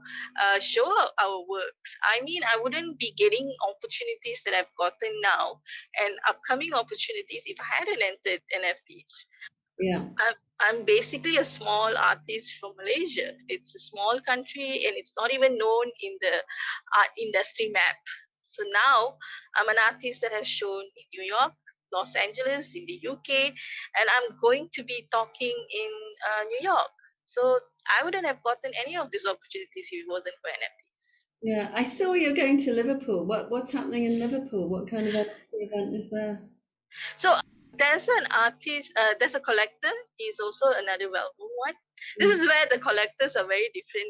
show our works. I mean, I wouldn't be getting opportunities that I've gotten now and upcoming opportunities if I hadn't entered NFTs. Yeah. I'm basically a small artist from Malaysia. It's a small country and it's not even known in the art industry map. So now I'm an artist that has shown in New York, Los Angeles, in the UK, and I'm going to be talking in New York. So I wouldn't have gotten any of these opportunities if it wasn't for NFTs. Yeah. I saw you're going to Liverpool. What's happening in Liverpool? What kind of NFT event is there? So there's an artist, there's a collector. He's also another well-known one. This Mm. is where the collectors are very different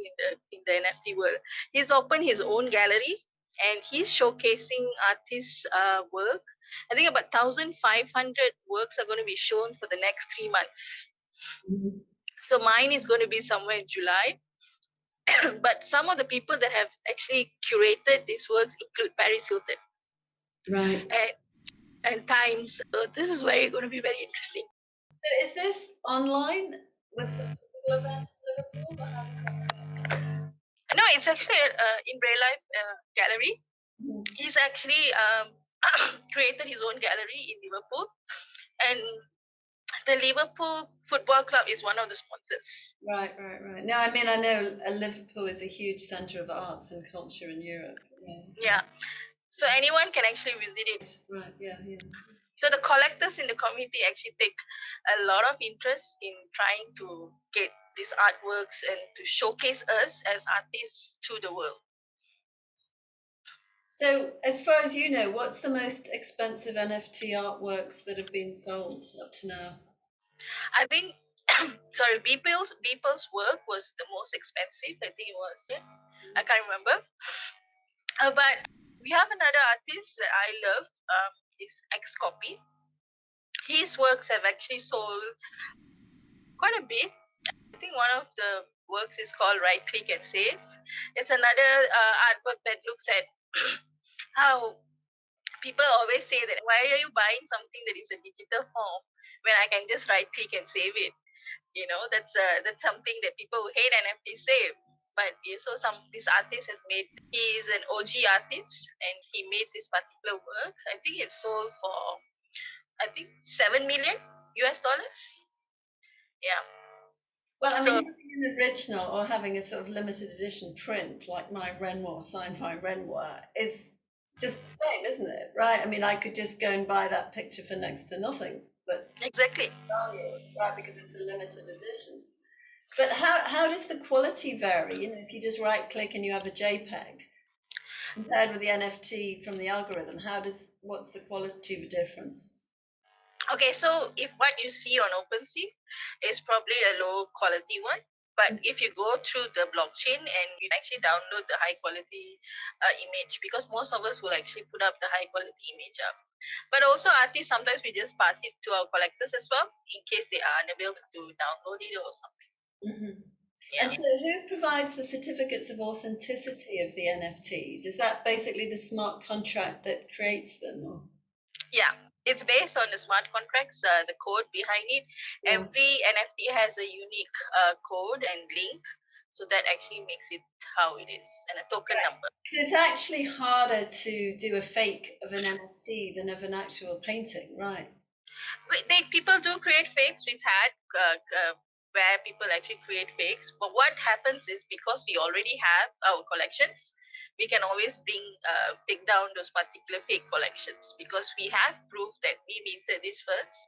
in the NFT world. He's opened his own gallery and he's showcasing artists' work. I think about 1,500 works are going to be shown for the next 3 months. Mhm. So mine is going to be somewhere in July. But some of the people that have actually curated these works include Paris Hilton Right. and Times. So this is very going to be very interesting. So is this online with some physical event in Liverpool? Or how does that No, it's actually in real life gallery. work? He's actually created his own gallery in Liverpool, and the Liverpool Football Club is one of the sponsors. Right, right, right. No, I mean, I know Liverpool is a huge centre of arts and culture in Europe. Yeah. Yeah, so anyone can actually visit it. Right, yeah, yeah. So the collectors in the community actually take a lot of interest in trying to get these artworks and to showcase us as artists to the world. So, as far as you know, what's the most expensive NFT artworks that have been sold up to now? I think, sorry, Beeple's work was the most expensive. I think it was. Yeah, I can't remember. But we have another artist that I love. Is X Copy. His works have actually sold quite a bit. I think one of the works is called Right Click and Save. It's another artwork that looks at how people always say that why are you buying something that is a digital form when I can just right click and save it? That's something that people who hate NFT say. But so this artist has made. He is an OG artist, and he made this particular work. I think it sold for 7 million US dollars. Yeah. Well, I mean, So having an original or having a sort of limited edition print like my Renoir, signed by Renoir, is just the same, isn't it? Right? I mean, I could just go and buy that picture for next to nothing, but exactly. value, right? Because it's a limited edition. But how does the quality vary? If you just right click and you have a JPEG compared with the NFT from the algorithm, what's the quality difference? Okay, so if what you see on OpenSea is probably a low quality one, but if you go through the blockchain and you actually download the high quality image, because most of us will actually put up the high quality image up. But also artists, sometimes we just pass it to our collectors as well in case they are unable to download it or something. Mhm. Yeah. And so who provides the certificates of authenticity of the NFTs? Is that basically the smart contract that creates them? Or? Yeah, it's based on the smart contracts, the code behind it. Yeah. Every NFT has a unique code and link, so that actually makes it how it is, and a token number. So it's actually harder to do a fake of an NFT than of an actual painting, right? People do create fakes. We've had where people actually create fakes, but what happens is because we already have our collections, we can always take down those particular fake collections because we have proof that we minted this first,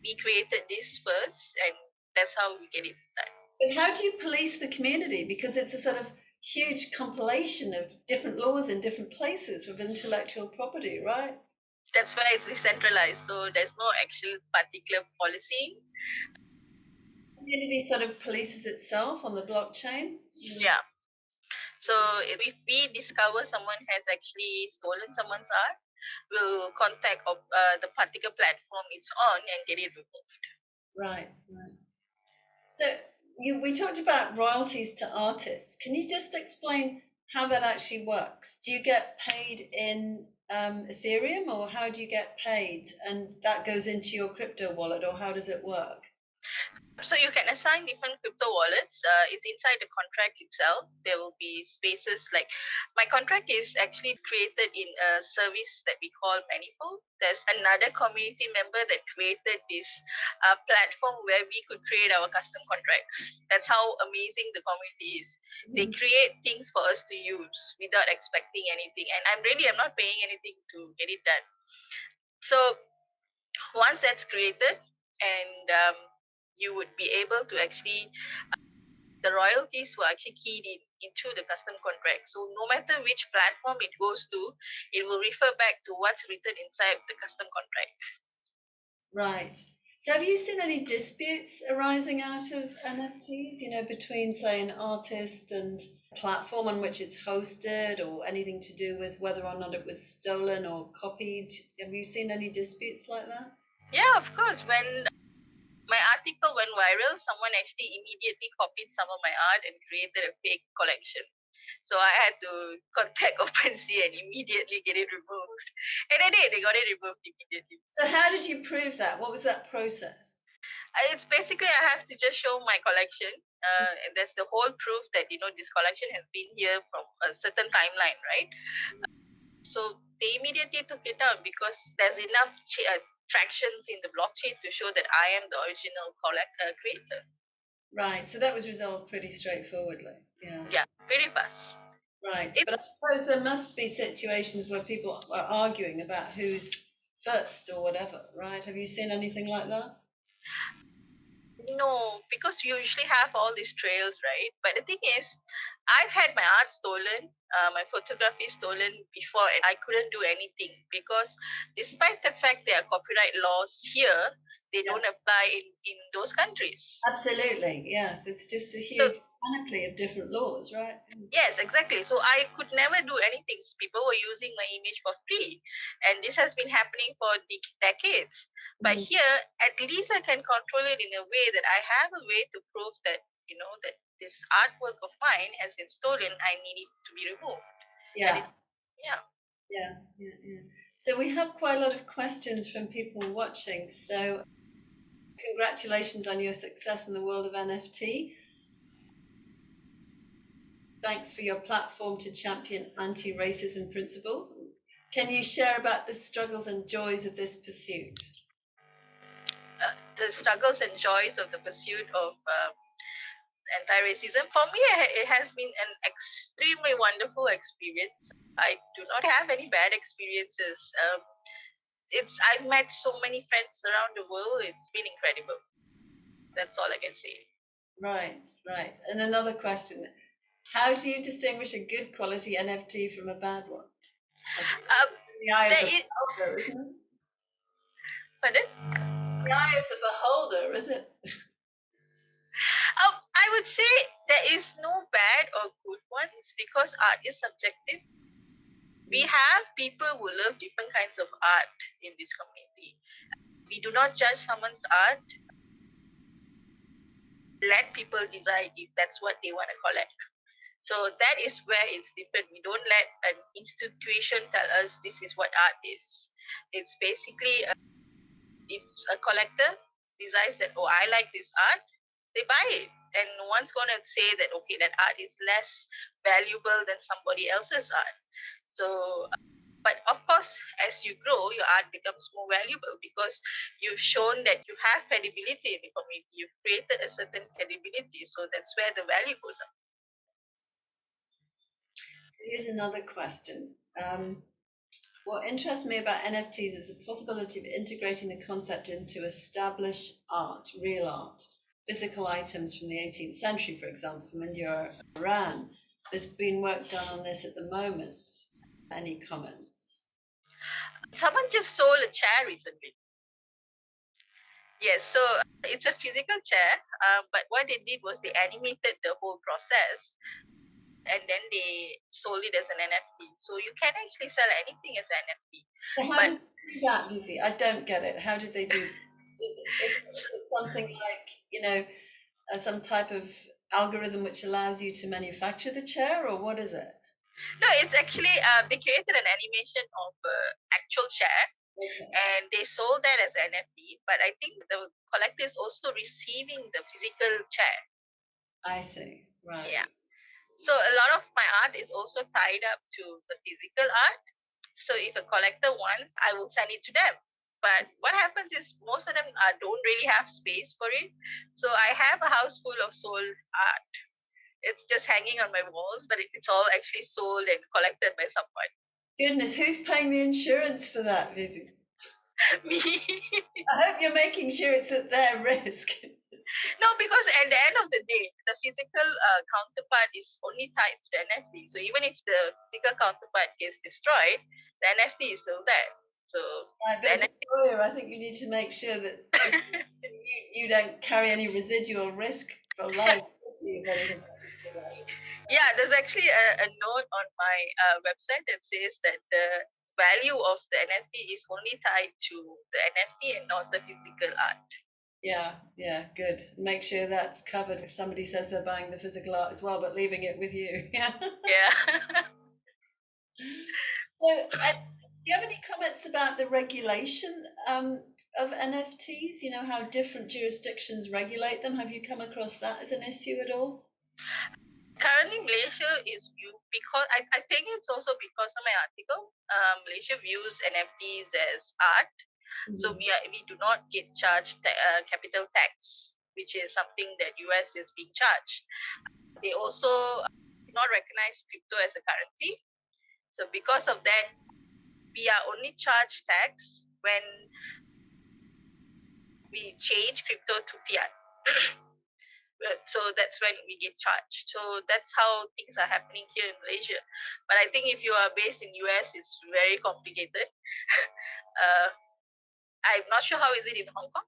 we created this first, and that's how we get it done. But how do you police the community? Because it's a sort of huge compilation of different laws in different places with intellectual property, right? That's why it's decentralized, so there's no actual particular policy. Community sort of polices itself on the blockchain. Yeah. So if we discover someone has actually stolen someone's art, we'll contact the particular platform it's on and get it removed. Right, right. So we talked about royalties to artists. Can you just explain how that actually works? Do you get paid in Ethereum, or how do you get paid? And that goes into your crypto wallet, or how does it work? So you can assign different crypto wallets. It's inside the contract itself. There will be spaces like my contract is actually created in a service that we call Manifold. There's another community member that created this platform where we could create our custom contracts. That's how amazing the community is. They create things for us to use without expecting anything. And I'm not paying anything to get it done. So once that's created and you would be able to actually the royalties were actually keyed into the custom contract. So no matter which platform it goes to, it will refer back to what's written inside the custom contract. Right. So have you seen any disputes arising out of NFTs, between, say, an artist and a platform on which it's hosted, or anything to do with whether or not it was stolen or copied? Have you seen any disputes like that? Yeah, of course. When my article went viral, someone actually immediately copied some of my art and created a fake collection. So I had to contact OpenSea and immediately get it removed. And they did, they got it removed immediately. So how did you prove that? What was that process? It's basically I have to just show my collection, and that's the whole proof that this collection has been here from a certain timeline, right? So they immediately took it down because there's enough tractions in the blockchain to show that I am the original creator. Right. So that was resolved pretty straightforwardly. Yeah. Yeah, pretty fast. Right. But I It's suppose there must be situations where people are arguing about who's first or whatever, right? Have you seen anything like that? No, because we usually have all these trails, right? But the thing is, I've had my art stolen, my photography stolen before, and I couldn't do anything because, despite the fact there are copyright laws here, they Yeah. don't apply in those countries. Absolutely. Yes. It's just a So huge panoply of different laws, right? yes, exactly. So I could never do anything. People were using my image for free, and this has been happening for decades. But Mhm. here, at least I can control it in a way that I have a way to prove that that this artwork of mine has been stolen. I need it to be removed, and Yeah. it's yeah. Yeah. Yeah. Yeah. So we have quite a lot of questions from people watching. So congratulations on your success in the world of NFT. Thanks for your platform to champion anti-racism principles. Can you share about the struggles and joys of this pursuit? The struggles and joys of the pursuit of anti-racism. For me, it has been an extremely wonderful experience. I do not have any bad experiences. I've met so many friends around the world. It's been incredible. That's all I can say. Right, right. And another question. How do you distinguish a good quality NFT from a bad one? I suppose Um, it's in the eye of there the is beholder, isn't it? Pardon? The eye of the beholder, is it? I would say there is no bad or good ones because art is subjective. We have people who love different kinds of art in this community. We do not judge someone's art. Let people decide if that's what they want to collect. So that is where it's different. We don't let an institution tell us this is what art is. It's basically if a collector decides that, oh, I like this art, they buy it. And no one's going to say that, okay, that art is less valuable than somebody else's art. So, but of course, as you grow, your art becomes more valuable because you've shown that you have credibility in the community. You've created a certain credibility. So that's where the value goes up. So here's another question. What interests me about NFTs is the possibility of integrating the concept into established art, real art, physical items from the 18th century, for example, from India or Iran. There's been work done on this at the moment. Any comments? Someone just sold a chair recently. Yes, so it's a physical chair, but what they did was they animated the whole process and then they sold it as an NFT. So you can actually sell anything as an NFT. So how did they do that, Vizi? I don't get it. How did they do? Is it something like, some type of algorithm which allows you to manufacture the chair, or what is it? No, it's actually they created an animation of actual chair. Okay. And they sold that as NFT, but I think the collector is also receiving the physical chair. I see. Right. Yeah. So a lot of my art is also tied up to the physical art. So if a collector wants, I will send it to them. But what happens is most of them don't really have space for it. So I have a house full of sold art. It's just hanging on my walls, but it's all actually sold and collected by someone. Goodness, who's paying the insurance for that, Vizi? Me. I hope you're making sure it's at their risk. No, because at the end of the day, the physical counterpart is only tied to the NFT. So even if the physical counterpart gets destroyed, the NFT is still there. So Right, but as a lawyer, I think you need to make sure that you don't carry any residual risk for liability if anything happens to that. Yeah, there's actually a note on my website that says that the value of the NFT is only tied to the NFT and not the physical art. Yeah, good. Make sure that's covered if somebody says they're buying the physical art as well, but leaving it with you. Yeah. Yeah. So, do you have any comments about the regulation of NFTs? You know, how different jurisdictions regulate them. Have you come across that as an issue at all? Currently, Malaysia is viewed because I think it's also because of my article. Malaysia views NFTs as art. So we do not get charged capital tax, which is something that US is being charged. They also do not recognize crypto as a currency. So because of that, we are only charged tax when we change crypto to fiat. So that's when we get charged. So that's how things are happening here in Malaysia. But I think if you are based in US, it's very complicated. I'm not sure how is it in Hong Kong.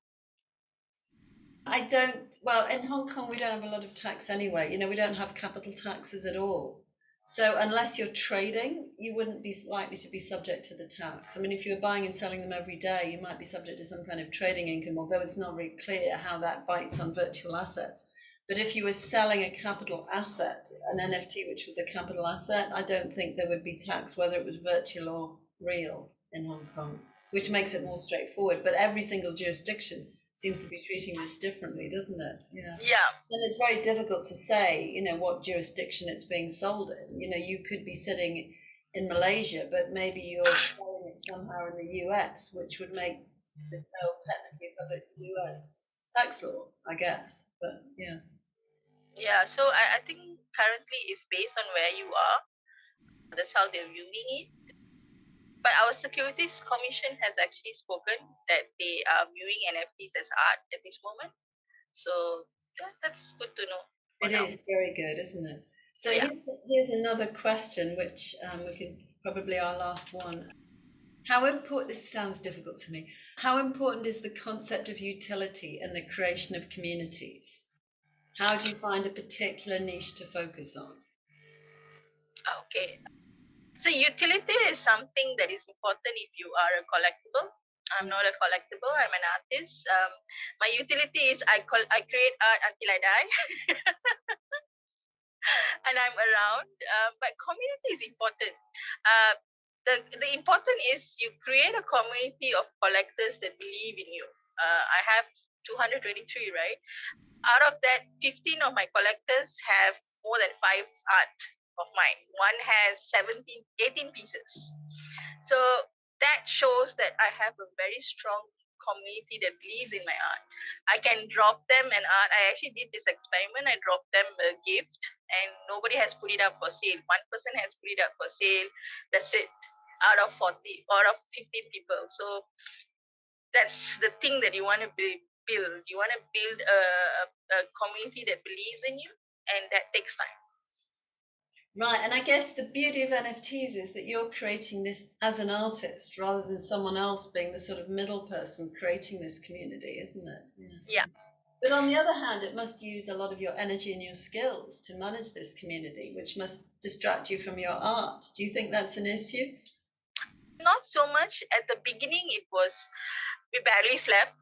Well, in Hong Kong, we don't have a lot of tax anyway. You know, we don't have capital taxes at all. So unless you're trading, you wouldn't be likely to be subject to the tax. I mean, if you're buying and selling them every day, you might be subject to some kind of trading income, although it's not very clear how that bites on virtual assets. But if you were selling a capital asset, an NFT, which was a capital asset, I don't think there would be tax, whether it was virtual or real in Hong Kong, which makes it more straightforward. But every single jurisdiction seems to be treating this differently, doesn't it? Yeah. Yeah. And it's very difficult to say, what jurisdiction it's being sold in. You could be sitting in Malaysia, but maybe you're selling it somehow in the US, which would make the sale technically subject to US tax law, I guess. But yeah. Yeah, so I think currently it's based on where you are. That's how they're viewing it. But our Securities Commission has actually spoken that they are viewing NFTs as art at this moment. So that's good to know. It is very good, isn't it? So Yeah. here's another question, which we can probably our last one. How important, this sounds difficult to me. How important is the concept of utility in the creation of communities? How do you find a particular niche to focus on? Okay. So utility is something that is important if you are a collectible. I'm not a collectible. I'm an artist. My utility is I create art until I die, and I'm around. But community is important. Uh, the important is you create a community of collectors that believe in you. I have 223, right? Out of that, 15 of my collectors have more than 5 art of mine. One has 17, 18 pieces. So that shows that I have a very strong community that believes in my art. I can drop them an art. I actually did this experiment. I dropped them a gift and nobody has put it up for sale. One person has put it up for sale. That's it. Out of 40, out of 15 people. So that's the thing that you want to build. You want to build a community that believes in you, and that takes time. Right, and I guess the beauty of NFTs is that you're creating this as an artist rather than someone else being the sort of middle person creating this community, isn't it? Yeah. But on the other hand, it must use a lot of your energy and your skills to manage this community, which must distract you from your art. Do you think that's an issue? Not so much. At the beginning, it was, we barely slept.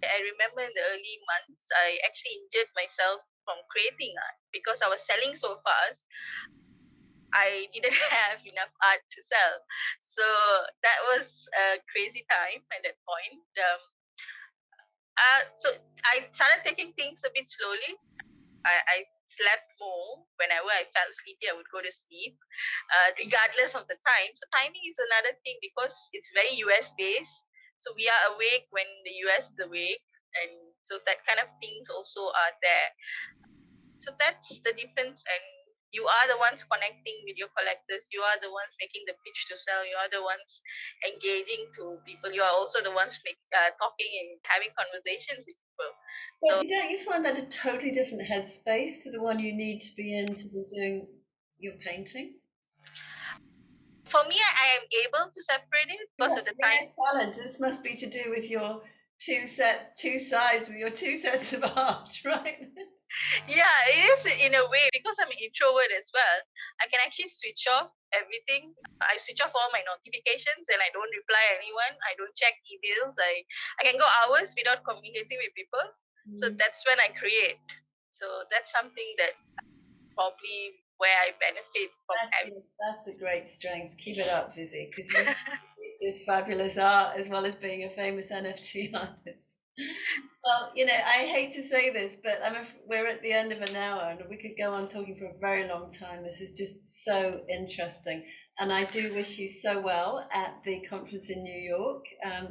I remember in the early months, I actually injured myself from creating art because I was selling so fast. I didn't have enough art to sell. So that was a crazy time at that point. So I started taking things a bit slowly. I slept more. Whenever I felt sleepy, I would go to sleep, regardless of the time. So timing is another thing because it's very US based. So we are awake when the US is awake, and so that kind of things also are there. So that's the difference, and you are the ones connecting with your collectors. You are the ones making the pitch to sell. You are the ones engaging to people. You are also the ones talking and having conversations with people. So But don't you find that a totally different headspace to the one you need to be in to be doing your painting? for me, I am able to separate it You because have of the time. rare talent. This must be to do with your two sides, with your two sets of art, right? Yeah, it is in a way because I'm an introvert as well. I can actually switch off everything. I switch off all my notifications and I don't reply anyone. I don't check emails. I can go hours without communicating with people. So that's when I create. So that's something that probably where I benefit from having. That's a great strength. Keep it up, Vizzy, because you produce this fabulous art as well as being a famous NFT artist. Well, I hate to say this, but we're at the end of an hour and we could go on talking for a very long time. This is just so interesting. And I do wish you so well at the conference in New York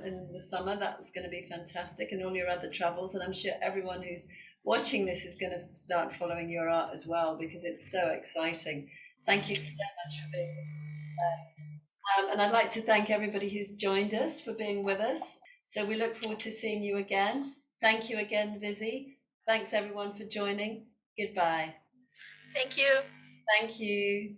in the summer. That's going to be fantastic, and all your other travels. And I'm sure everyone who's watching this is going to start following your art as well because it's so exciting. Thank you so much for being here. And I'd like to thank everybody who's joined us for being with us. So we look forward to seeing you again. Thank you again, Vizzy. Thanks everyone for joining. Goodbye. Thank you. Thank you.